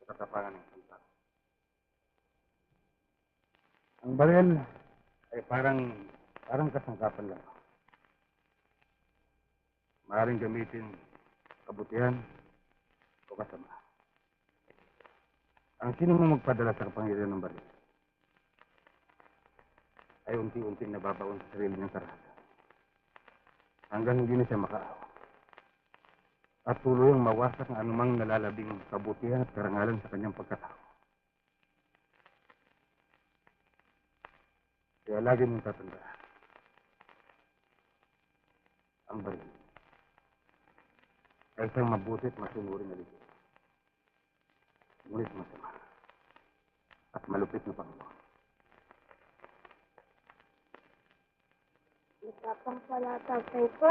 katapangan ng isang. Ang baril ay parang kasangkapan lang. Maaaring gamitin kabutihan o kasama. Ang sino mo magpadala sa kapangyarihan ng baril ay unti-unting nababaon sa sarili niyang karasa hanggang hindi na siya makaawa at tuluyang mawasak ang anumang nalalabing kabutihan at karangalan sa kanyang pagkatao. Kaya lagi mong tatandaan, ang baril ay isang mabuti at masunuring na ligay. Ngunit masama at malupit na Panginoon. Matapang pala tatay ko.